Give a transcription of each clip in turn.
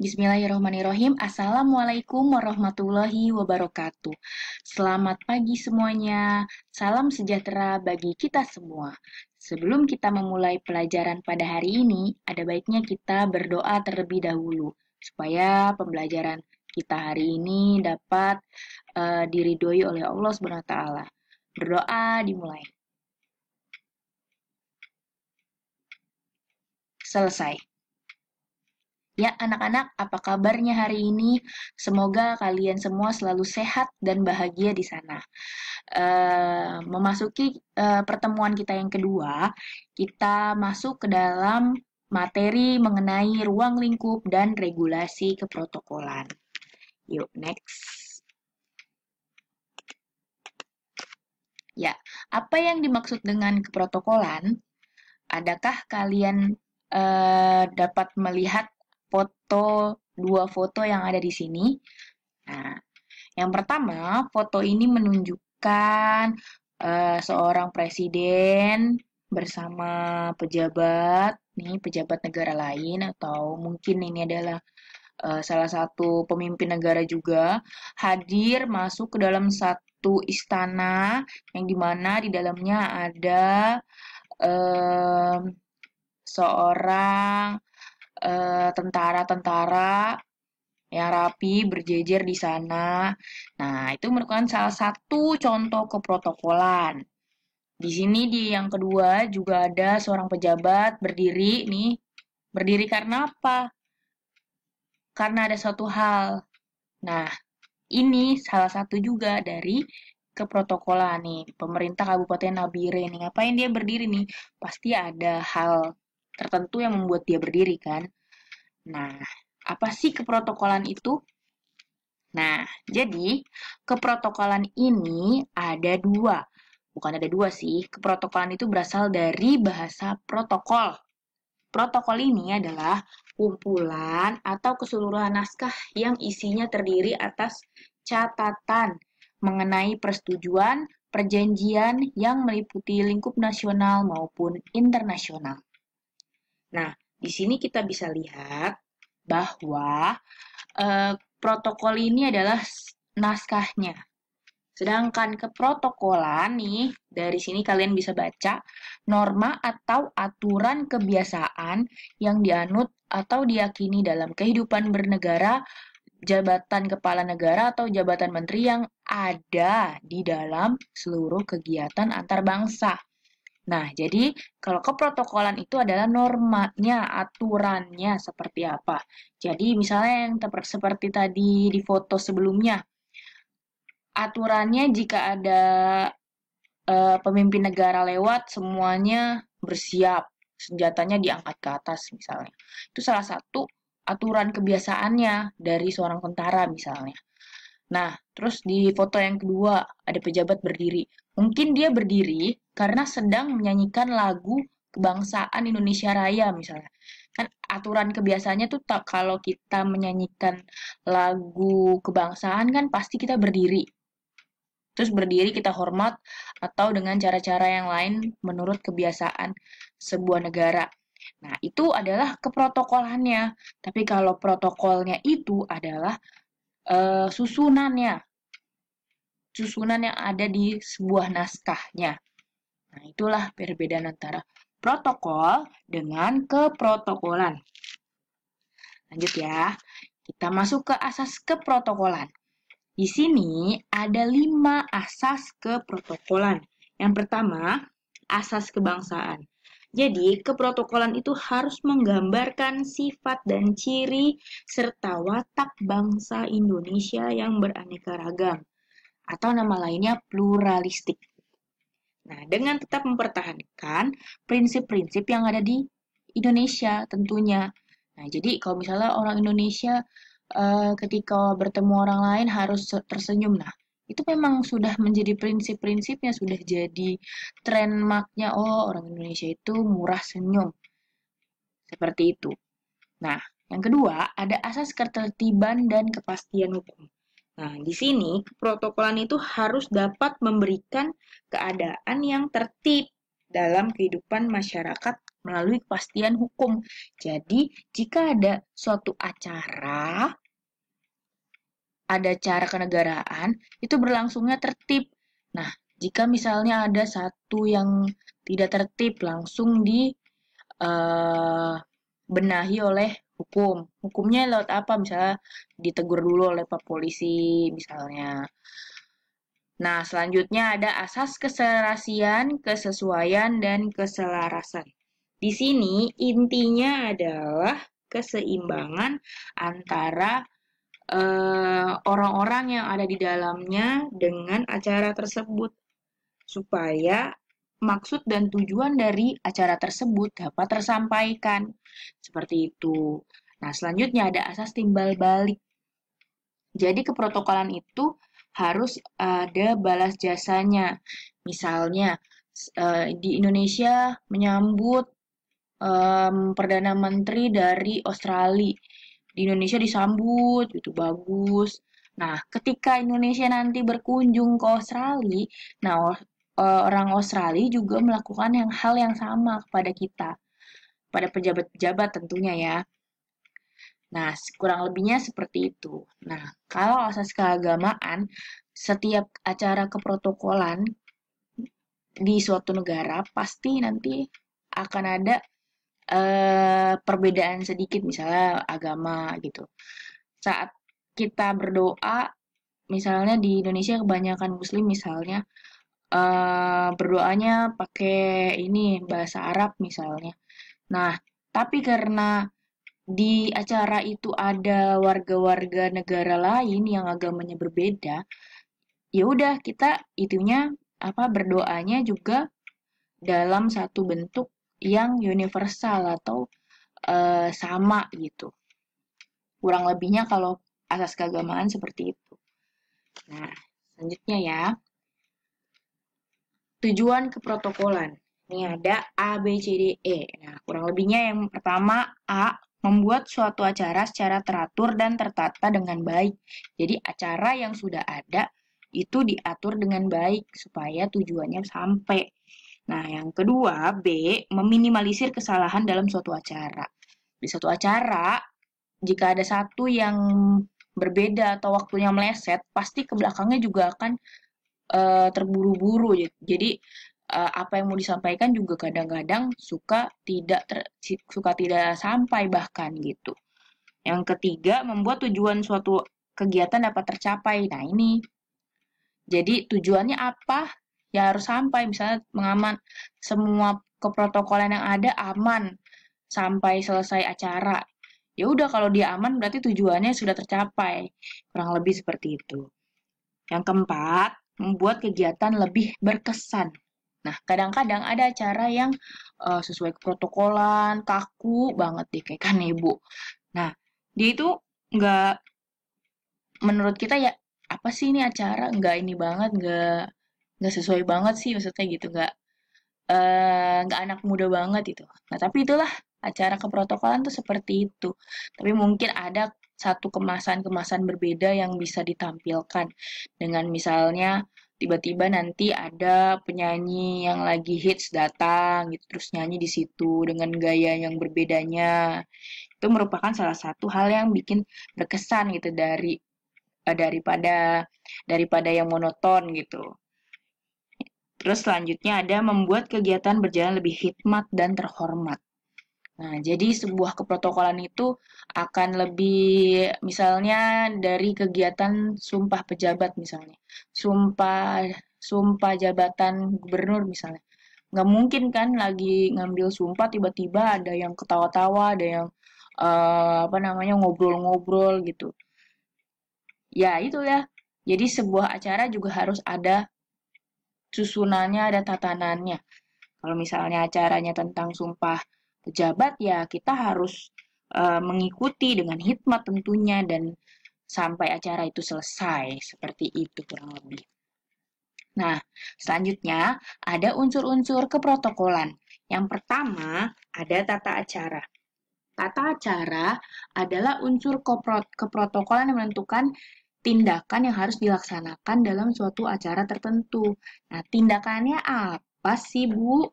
Bismillahirrahmanirrahim. Assalamualaikum warahmatullahi wabarakatuh. Selamat pagi semuanya. Salam sejahtera bagi kita semua. Sebelum kita memulai pelajaran pada hari ini, ada baiknya kita berdoa terlebih dahulu supaya pembelajaran kita hari ini dapat diridhoi oleh Allah Subhanahu wa taala. Berdoa dimulai. Selesai. Ya, anak-anak, apa kabarnya hari ini? Semoga kalian semua selalu sehat dan bahagia di sana. Memasuki pertemuan kita yang kedua, kita masuk ke dalam materi mengenai ruang lingkup dan regulasi keprotokolan. Yuk, next. Ya, apa yang dimaksud dengan keprotokolan? Adakah kalian dapat melihat dua foto yang ada di sini? Nah, yang pertama, foto ini menunjukkan seorang presiden bersama pejabat, nih pejabat negara lain atau mungkin ini adalah salah satu pemimpin negara juga hadir masuk ke dalam satu istana yang dimana di dalamnya ada seorang tentara-tentara yang rapi berjejer di sana. Nah, itu merupakan salah satu contoh keprotokolan. Di sini di yang kedua juga ada seorang pejabat berdiri nih. Berdiri karena apa? Karena ada suatu hal. Nah, ini salah satu juga dari keprotokolan nih. Pemerintah Kabupaten Nabire nih. Ngapain dia berdiri nih? Pasti ada hal tertentu yang membuat dia berdiri kan. Nah, apa sih keprotokolan itu? Nah, jadi keprotokolan ini ada dua. Bukan ada dua sih, keprotokolan itu berasal dari bahasa protokol. Protokol ini adalah kumpulan atau keseluruhan naskah yang isinya terdiri atas catatan mengenai persetujuan, perjanjian yang meliputi lingkup nasional maupun internasional. Nah, di sini kita bisa lihat bahwa protokol ini adalah naskahnya. Sedangkan keprotokolan nih, dari sini kalian bisa baca norma atau aturan kebiasaan yang dianut atau diyakini dalam kehidupan bernegara, jabatan kepala negara atau jabatan menteri yang ada di dalam seluruh kegiatan antar bangsa. Nah, jadi kalau keprotokolan itu adalah normanya, aturannya seperti apa. Jadi misalnya yang seperti tadi di foto sebelumnya, aturannya jika ada pemimpin negara lewat, semuanya bersiap, senjatanya diangkat ke atas misalnya. Itu salah satu aturan kebiasaannya dari seorang tentara misalnya. Nah, terus di foto yang kedua ada pejabat berdiri. Mungkin dia berdiri karena sedang menyanyikan lagu kebangsaan Indonesia Raya misalnya. Kan aturan kebiasaannya tuh kalau kita menyanyikan lagu kebangsaan kan pasti kita berdiri. Terus berdiri kita hormat atau dengan cara-cara yang lain menurut kebiasaan sebuah negara. Nah, itu adalah keprotokolannya. Tapi kalau protokolnya itu adalah susunannya. Susunan yang ada di sebuah naskahnya. Nah, itulah perbedaan antara protokol dengan keprotokolan. Lanjut ya. Kita masuk ke asas keprotokolan. Di sini ada 5 asas keprotokolan. Yang pertama, asas kebangsaan. Jadi, keprotokolan itu harus menggambarkan sifat dan ciri serta watak bangsa Indonesia yang beraneka ragam, atau nama lainnya pluralistik. Nah, dengan tetap mempertahankan prinsip-prinsip yang ada di Indonesia tentunya. Nah, jadi kalau misalnya orang Indonesia ketika bertemu orang lain harus tersenyum. Nah, itu memang sudah menjadi prinsip-prinsipnya, sudah jadi trademarknya. Oh, orang Indonesia itu murah senyum. Seperti itu. Nah, yang kedua, ada asas ketertiban dan kepastian hukum. Nah, di sini keprotokolan itu harus dapat memberikan keadaan yang tertib dalam kehidupan masyarakat melalui kepastian hukum. Jadi, jika ada suatu acara, ada acara kenegaraan, itu berlangsungnya tertib. Nah, jika misalnya ada satu yang tidak tertib, langsung di benahi oleh hukum. Hukumnya lewat apa? Misalnya ditegur dulu oleh Pak Polisi, misalnya. Nah, selanjutnya ada asas keserasian, kesesuaian, dan keselarasan. Di sini intinya adalah keseimbangan antara orang-orang yang ada di dalamnya dengan acara tersebut, supaya maksud dan tujuan dari acara tersebut dapat tersampaikan. Seperti itu. Nah, selanjutnya ada asas timbal balik. Jadi keprotokolan itu harus ada balas jasanya. Misalnya di Indonesia menyambut Perdana Menteri dari Australia. Di Indonesia disambut, itu bagus. Nah, ketika Indonesia nanti berkunjung ke Australia, nah orang Australia juga melakukan hal yang sama kepada kita, pada pejabat-pejabat tentunya ya. Nah, kurang lebihnya seperti itu. Nah, kalau asas keagamaan, setiap acara keprotokolan di suatu negara pasti nanti akan ada perbedaan sedikit, misalnya agama gitu. Saat kita berdoa, misalnya di Indonesia kebanyakan Muslim misalnya, berdoanya pakai ini bahasa Arab misalnya. Nah, tapi karena di acara itu ada warga-warga negara lain yang agamanya berbeda, ya udah kita itunya apa berdoanya juga dalam satu bentuk yang universal atau sama gitu. Kurang lebihnya kalau asas keagamaan seperti itu. Nah, selanjutnya ya, tujuan keprotokolan. Ini ada A, B, C, D, E. Nah, kurang lebihnya yang pertama A, membuat suatu acara secara teratur dan tertata dengan baik. Jadi acara yang sudah ada itu diatur dengan baik supaya tujuannya sampai. Nah, yang kedua B, meminimalisir kesalahan dalam suatu acara. Di suatu acara, jika ada satu yang berbeda atau waktunya meleset, pasti ke belakangnya juga akan terburu-buru. Jadi apa yang mau disampaikan juga kadang-kadang suka tidak sampai bahkan gitu. Yang ketiga, membuat tujuan suatu kegiatan dapat tercapai. Nah, ini jadi tujuannya apa? Ya harus sampai, misalnya mengaman semua keprotokolan yang ada aman sampai selesai acara. Ya udah kalau dia aman berarti tujuannya sudah tercapai. Kurang lebih seperti itu. Yang keempat, membuat kegiatan lebih berkesan. Nah, kadang-kadang ada acara yang sesuai keprotokolan, kaku banget deh kayak Kanebo. Nah, dia itu nggak, menurut kita ya, apa sih ini acara? Nggak ini banget, nggak sesuai banget sih maksudnya gitu, nggak anak muda banget itu. Nah, tapi itulah acara keprotokolan tuh seperti itu. Tapi mungkin ada satu kemasan-kemasan berbeda yang bisa ditampilkan dengan misalnya tiba-tiba nanti ada penyanyi yang lagi hits datang gitu terus nyanyi di situ dengan gaya yang berbedanya. Itu merupakan salah satu hal yang bikin berkesan gitu daripada daripada yang monoton gitu. Terus selanjutnya ada membuat kegiatan berjalan lebih hikmat dan terhormat. Nah, jadi sebuah keprotokolan itu akan lebih, misalnya dari kegiatan sumpah pejabat misalnya, sumpah sumpah jabatan gubernur misalnya. Nggak mungkin kan lagi ngambil sumpah tiba-tiba ada yang ketawa-tawa, ada yang apa namanya ngobrol-ngobrol gitu. Ya itu ya. Jadi sebuah acara juga harus ada susunannya, ada tatanannya. Kalau misalnya acaranya tentang sumpah pejabat, ya kita harus mengikuti dengan hikmat tentunya dan sampai acara itu selesai. Seperti itu kurang lebih. Nah, selanjutnya ada unsur-unsur keprotokolan. Yang pertama ada tata acara. Tata acara adalah unsur keprotokolan yang menentukan tindakan yang harus dilaksanakan dalam suatu acara tertentu. Nah, tindakannya apa sih, Bu?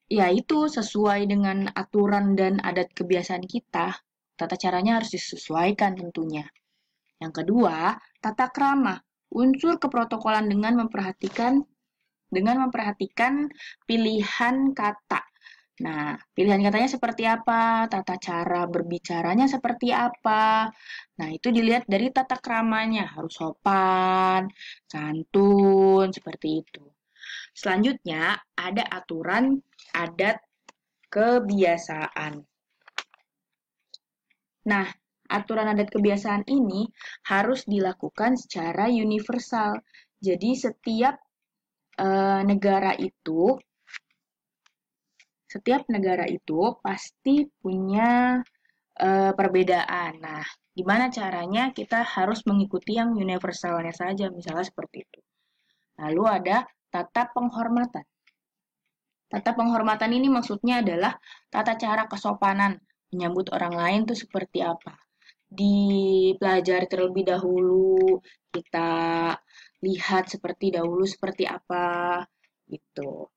Ya itu sesuai dengan aturan dan adat kebiasaan kita. Tata caranya harus disesuaikan tentunya. Yang kedua, tata krama. Unsur keprotokolan dengan memperhatikan pilihan kata. Nah, pilihan katanya seperti apa, tata cara berbicaranya seperti apa. Nah, itu dilihat dari tata kramanya, harus sopan, santun, seperti itu. Selanjutnya, ada aturan adat kebiasaan. Nah, aturan adat kebiasaan ini harus dilakukan secara universal. Jadi, setiap negara itu pasti punya perbedaan. Nah, gimana caranya kita harus mengikuti yang universalnya saja, misalnya seperti itu. Lalu ada tata penghormatan. Tata penghormatan ini maksudnya adalah tata cara kesopanan menyambut orang lain itu seperti apa. Dipelajari terlebih dahulu, kita lihat seperti apa gitu.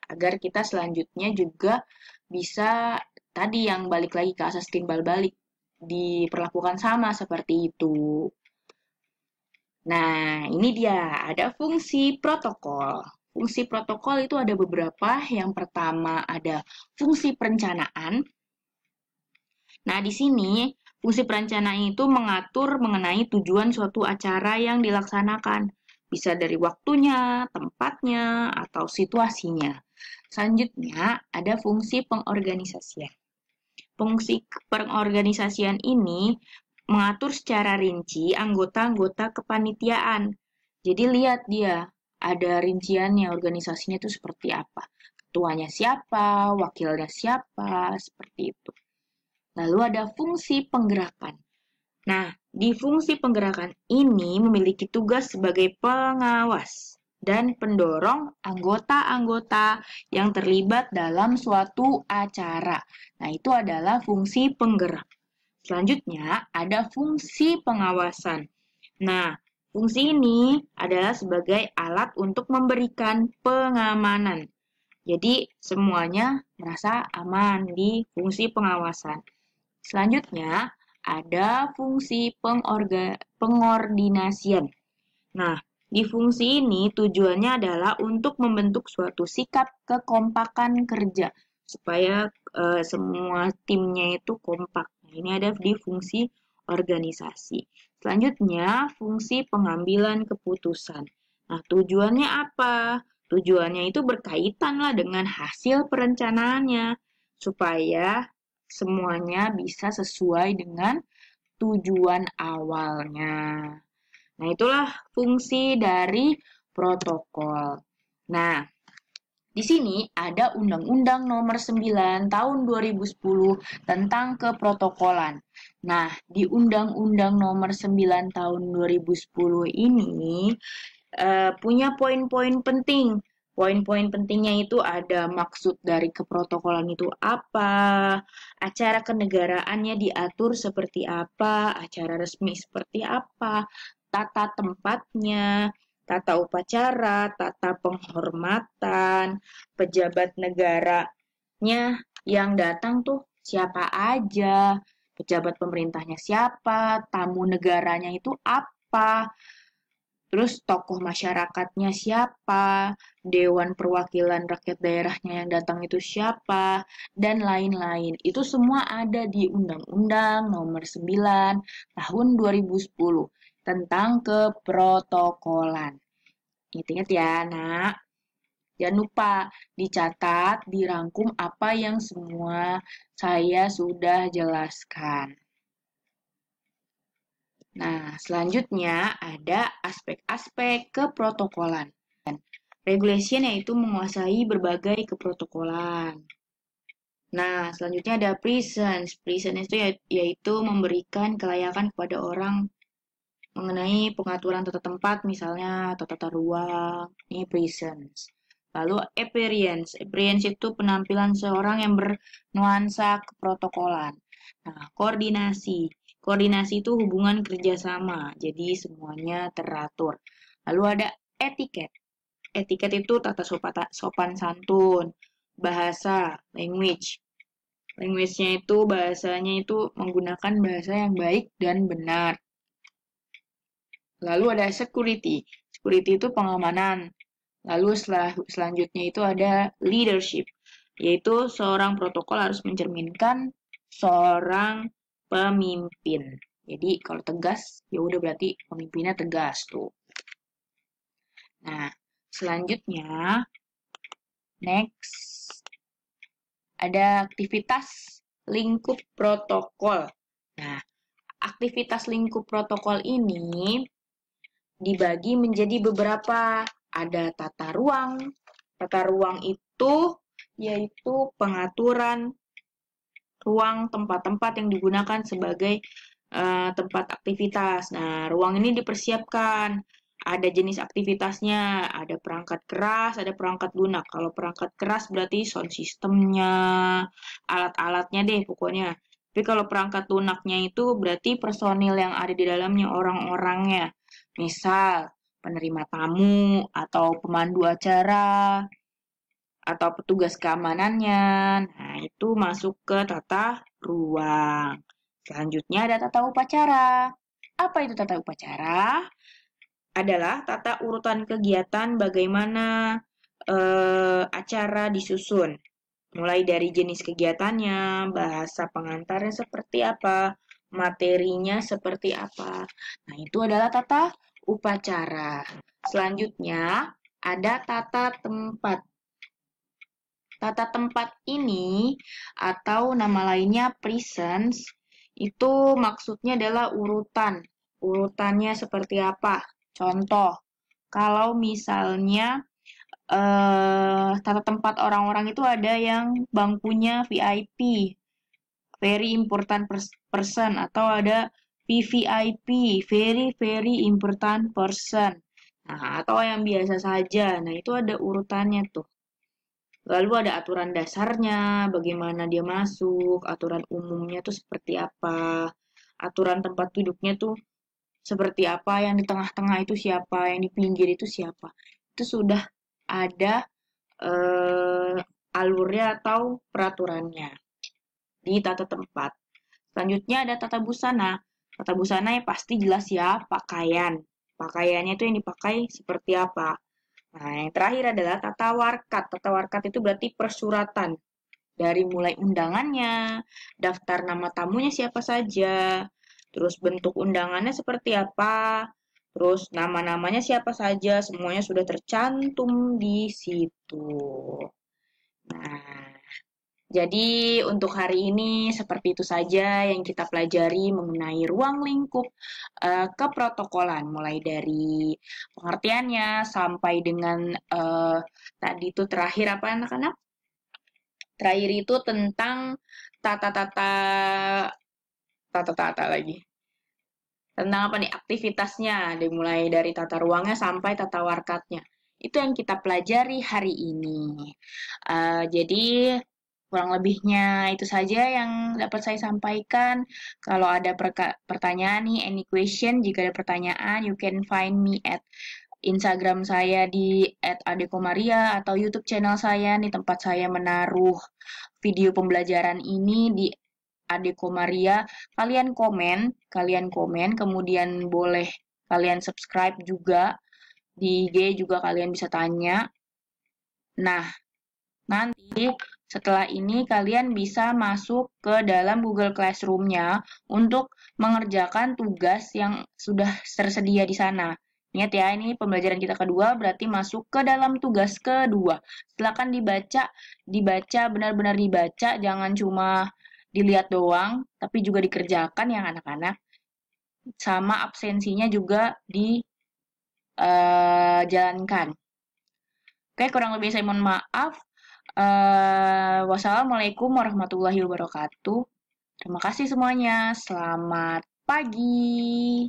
Agar kita selanjutnya juga bisa tadi yang balik lagi ke asas timbal balik diperlakukan sama seperti itu. Nah, ini dia ada fungsi protokol. Fungsi protokol itu ada beberapa. Yang pertama ada fungsi perencanaan. Nah, di sini fungsi perencanaan itu mengatur mengenai tujuan suatu acara yang dilaksanakan. Bisa dari waktunya, tempatnya, atau situasinya. Selanjutnya, ada fungsi pengorganisasian. Fungsi pengorganisasian ini mengatur secara rinci anggota-anggota kepanitiaan. Jadi lihat dia, ada rinciannya organisasinya itu seperti apa. Ketuanya siapa, wakilnya siapa, seperti itu. Lalu ada fungsi penggerakan. Nah, di fungsi penggerakan ini memiliki tugas sebagai pengawas dan pendorong anggota-anggota yang terlibat dalam suatu acara. Nah, itu adalah fungsi penggerak. Selanjutnya, ada fungsi pengawasan. Nah, fungsi ini adalah sebagai alat untuk memberikan pengamanan. Jadi, semuanya merasa aman di fungsi pengawasan. Selanjutnya, ada fungsi pengordinasian. Nah, di fungsi ini tujuannya adalah untuk membentuk suatu sikap kekompakan kerja supaya semua timnya itu kompak. Nah, ini ada di fungsi organisasi. Selanjutnya, fungsi pengambilan keputusan. Nah, tujuannya apa? Tujuannya itu berkaitan lah dengan hasil perencanaannya supaya semuanya bisa sesuai dengan tujuan awalnya. Nah, itulah fungsi dari protokol. Nah, di sini ada Undang-Undang Nomor 9 Tahun 2010 tentang keprotokolan. Nah, di Undang-Undang Nomor 9 Tahun 2010 ini punya poin-poin penting. Poin-poin pentingnya itu ada maksud dari keprotokolan itu apa, acara kenegaraannya diatur seperti apa, acara resmi seperti apa, tata tempatnya, tata upacara, tata penghormatan, pejabat negaranya yang datang tuh siapa aja, pejabat pemerintahnya siapa, tamu negaranya itu apa, terus tokoh masyarakatnya siapa, dewan perwakilan rakyat daerahnya yang datang itu siapa, dan lain-lain. Itu semua ada di Undang-Undang Nomor 9 Tahun 2010 tentang keprotokolan. Ingat-ingat ya, Nak. Jangan lupa dicatat, dirangkum apa yang semua saya sudah jelaskan. Nah, selanjutnya ada aspek-aspek keprotokolan. Regulation yaitu menguasai berbagai keprotokolan. Nah, selanjutnya ada presence. Presence itu yaitu memberikan kelayakan kepada orang mengenai pengaturan tata tempat, misalnya atau tata ruang. Ini presence. Lalu appearance. Appearance itu penampilan seorang yang bernuansa keprotokolan. Nah, koordinasi. Koordinasi itu hubungan kerjasama, jadi semuanya teratur. Lalu ada etiket. Etiket itu tata sopan santun. bahasa, language. Language-nya itu bahasanya itu menggunakan bahasa yang baik dan benar. Lalu ada security. Security itu pengamanan. Lalu selanjutnya itu ada leadership, yaitu seorang protokol harus mencerminkan seorang pemimpin. Jadi kalau tegas, ya udah berarti pemimpinnya tegas tuh. Nah, selanjutnya, next, ada aktivitas lingkup protokol. Nah, aktivitas lingkup protokol ini dibagi menjadi beberapa. Ada tata ruang. Tata ruang itu yaitu pengaturan ruang tempat-tempat yang digunakan sebagai tempat aktivitas. Nah, ruang ini dipersiapkan. Ada jenis aktivitasnya, ada perangkat keras, ada perangkat lunak. Kalau perangkat keras berarti sound systemnya, alat-alatnya deh pokoknya. Tapi kalau perangkat lunaknya itu berarti personil yang ada di dalamnya, orang-orangnya. Misal, penerima tamu, atau pemandu acara, atau petugas keamanannya. Nah, itu masuk ke tata ruang. Selanjutnya ada tata upacara. Apa itu tata upacara? Adalah tata urutan kegiatan bagaimana acara disusun. Mulai dari jenis kegiatannya, bahasa pengantarnya seperti apa, materinya seperti apa. Nah, itu adalah tata upacara. Selanjutnya, ada tata tempat. Tata tempat ini atau nama lainnya presence itu maksudnya adalah urutan. Urutannya seperti apa? Contoh, kalau misalnya tata tempat orang-orang itu ada yang bangkunya VIP, very important person, atau ada VVIP, very very important person. Nah, atau yang biasa saja. Nah, itu ada urutannya tuh. Lalu ada aturan dasarnya, bagaimana dia masuk, aturan umumnya tuh seperti apa, aturan tempat duduknya tuh seperti apa, yang di tengah-tengah itu siapa, yang di pinggir itu siapa. Itu sudah ada eh, alurnya atau peraturannya di tata tempat. Selanjutnya ada tata busana. Tata busana ya pasti jelas ya, pakaian. Pakaiannya itu yang dipakai seperti apa. Nah, yang terakhir adalah tata warkat. Tata warkat itu berarti persuratan. Dari mulai undangannya, daftar nama tamunya siapa saja, terus bentuk undangannya seperti apa, terus nama-namanya siapa saja, semuanya sudah tercantum di situ. Nah, jadi untuk hari ini seperti itu saja yang kita pelajari mengenai ruang lingkup keprotokolan, mulai dari pengertiannya sampai dengan tadi itu terakhir apa anak-anak? Terakhir itu tentang tata-tata tata-tata lagi. Tentang apa nih aktivitasnya, dimulai dari tata ruangnya sampai tata warkatnya. Itu yang kita pelajari hari ini. Jadi kurang lebihnya itu saja yang dapat saya sampaikan. Kalau ada pertanyaan nih, any question, jika ada pertanyaan, you can find me at Instagram saya di @adekomaria atau YouTube channel saya nih tempat saya menaruh video pembelajaran ini di Adekomaria. Kalian komen, kemudian boleh kalian subscribe juga di IG juga kalian bisa tanya. Nah, nanti setelah ini kalian bisa masuk ke dalam Google Classroom-nya untuk mengerjakan tugas yang sudah tersedia di sana. Ingat ya, ini pembelajaran kita kedua, berarti masuk ke dalam tugas kedua. Silakan dibaca, benar-benar dibaca, jangan cuma dilihat doang, tapi juga dikerjakan ya anak-anak. Sama absensinya juga dijalankan. Oke, kurang lebih saya mohon maaf. Wassalamualaikum warahmatullahi wabarakatuh. Terima kasih semuanya. Selamat pagi.